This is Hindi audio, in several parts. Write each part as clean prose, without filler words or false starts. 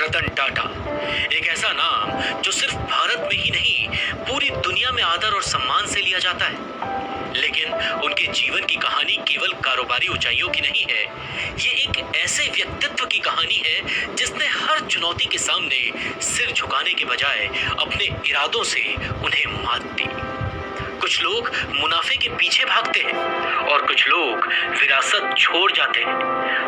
रतन टाटा एक ऐसा नाम जो सिर्फ भारत में ही नहीं पूरी दुनिया में आदर और सम्मान से लिया जाता है। लेकिन उनके जीवन की कहानी केवल कारोबारी ऊंचाइयों की नहीं है। ये एक ऐसे व्यक्तित्व की कहानी है जिसने हर चुनौती के सामने सिर झुकाने के बजाय अपने इरादों से उन्हें मात दी। कुछ लोग मुनाफे के पीछे भागते हैं और कुछ लोग विरासत छोड़ जाते हैं।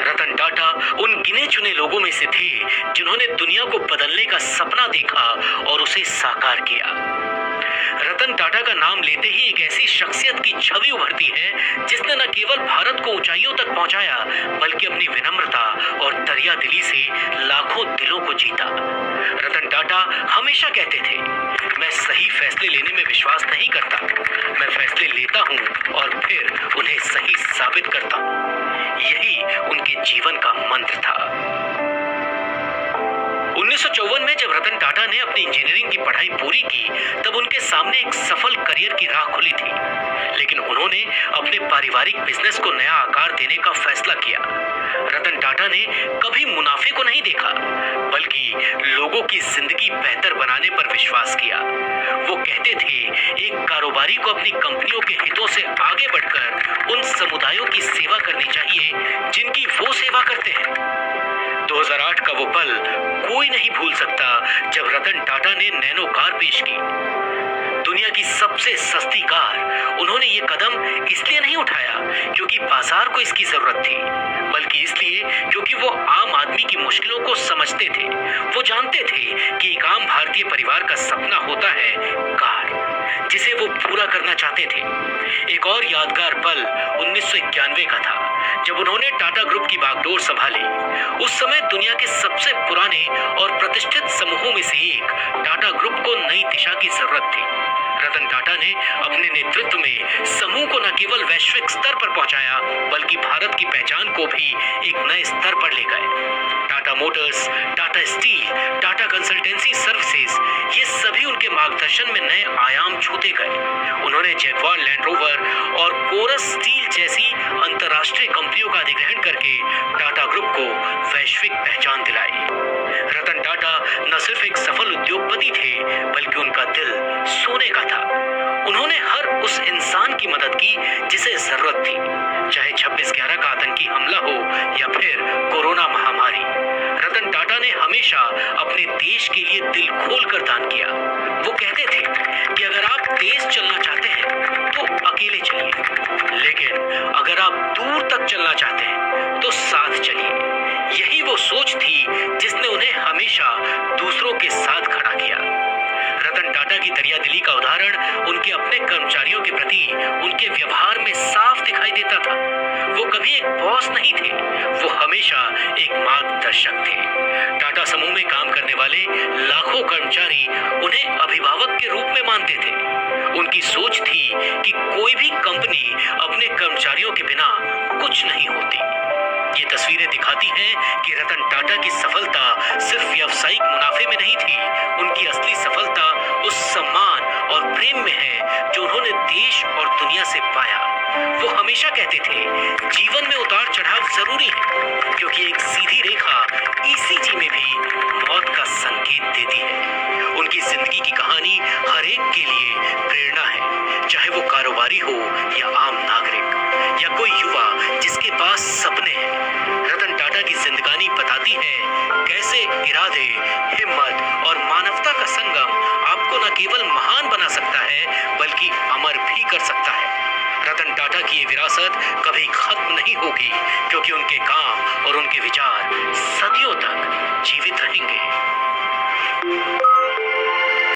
रतन टाटा उन गिने चुने लोगों में से थे जिन्होंने दुनिया को बदलने का सपना देखा और उसे साकार किया। रतन टाटा का नाम लेते ही एक ऐसी शख्सियत की छवि उभरती है जिसने न केवल भारत को ऊंचाइयों तक पहुंचाया बल्कि अपनी विनम्रता और दरियादिली से लाखों दिलों को जीता। रतन टाटा हमेशा कहते थे, मैं सही फैसले लेने में विश्वास नहीं करता, मैं फैसले लेता हूं और फिर उन्हें सही साबित करता हूं। यही उनके जीवन का मंत्र था। 1954 में जब रतन टाटा ने अपनी इंजीनियरिंग की पढ़ाई पूरी की तब उनके सामने एक सफल करियर की राह खुली थी। लेकिन उन्होंने अपने पारिवारिक बिजनेस को नया आकार देने का फैसला किया। रतन टाटा ने कभी मुनाफे को नहीं देखा बल्कि लोगों की जिंदगी बेहतर बनाने पर विश्वास किया। वो कहते थे, एक कारोबारी को अपनी कंपनियों के हितों से आगे बढ़कर उन समुदायों की सेवा करनी चाहिए जिनकी वो सेवा करते हैं। 2008 का वो पल कोई नहीं भूल सकता जब रतन टाटा ने नैनो कार पेश की। दुनिया की सबसे सस्ती कार। उन्होंने ये कदम इसलिए नहीं उठाया क्योंकि बाजार को इसकी जरूरत थी, बल्कि इसलिए क्योंकि वो आम आदमी की मुश्किलों को समझते थे। वो जानते थे कि एक आम भारतीय परिवार का सपना होता है कार, जिसे वो पूरा करना चाहते थे। एक और यादगार पल 1991 का था जब उन्होंने टाटा ग्रुप की बागडोर संभाली। उस समय दुनिया के सबसे पुराने और प्रतिष्ठित समूहों में से एक टाटा ग्रुप को नई दिशा की जरूरत थी। रतन टाटा ने अपने नेतृत्व में समूह को न केवल वैश्विक स्तर पर पहुंचाया बल्कि भारत की पहचान को भी एक नए स्तर पर ले गए। Tata Motors, Tata steel, Tata consultancy services, ये सभी उनके मार्गदर्शन में नए आयाम छूते गए। उन्होंने जैगवार लैंड रोवर और कोरस स्टील जैसी अंतर्राष्ट्रीय कंपनियों का अधिग्रहण करके टाटा ग्रुप को वैश्विक पहचान दिलाई। रतन टाटा न सिर्फ एक सफल उद्योगपति थे बल्कि उनका दिल सोने का था। उन्होंने हर उस इंसान की मदद की जिसे जरूरत थी, चाहे 26/11 का आतंकी हमला हो या फिर कोरोना महामारी। रतन टाटा ने हमेशा अपने देश के लिए दिल खोलकर दान किया। वो कहते थे कि अगर आप तेज चलना चाहते हैं तो अकेले चलिए, लेकिन अगर आप दूर तक चलना चाहते हैं तो साथ चलिए। यही वो सोच थी जिसने उन्हें हमेशा दूसरों के साथ खड़ा किया। रतन टाटा की दरियादिली का उदाहरण उनके अपने कर्मचारियों के प्रति उनके व्यवहार में साफ दिखाई देता था। वो कभी एक बॉस नहीं थे, वो हमेशा एक मार्गदर्शक थे। टाटा समूह में काम करने वाले लाखों कर्मचारी उन्हें अभिभावक के रूप में मानते थे। उनकी सोच थी कि कोई भी कंपनी अपने कर्मचारियों के बिना कुछ नहीं होती। ये तस्वीरें दिखाती हैं कि रतन टाटा की सफलता सिर्फ व्यावसायिक मुनाफे में नहीं थी। उनकी असली सफलता उस सम्मान और प्रेम में है जो उन्होंने देश और दुनिया से पाया। वो हमेशा कहते थे, जीवन में उतार चढ़ाव जरूरी है क्योंकि एक सीधी रेखा ईसीजी में भी मौत का संकेत देती है। उनकी जिंदगी की कहानी हर एक के लिए प्रेरणा है, चाहे वो कारोबारी हो या आम नागरिक या कोई युवा जिसके पास सपने हैं। रतन टाटा की जिंदगानी बताती है कैसे इरादे, हिम्मत और मानवता का संगम आपको न केवल महान बना सकता है बल्कि अमर भी कर सकता है। रतन टाटा की ये विरासत कभी खत्म नहीं होगी क्योंकि उनके काम और उनके विचार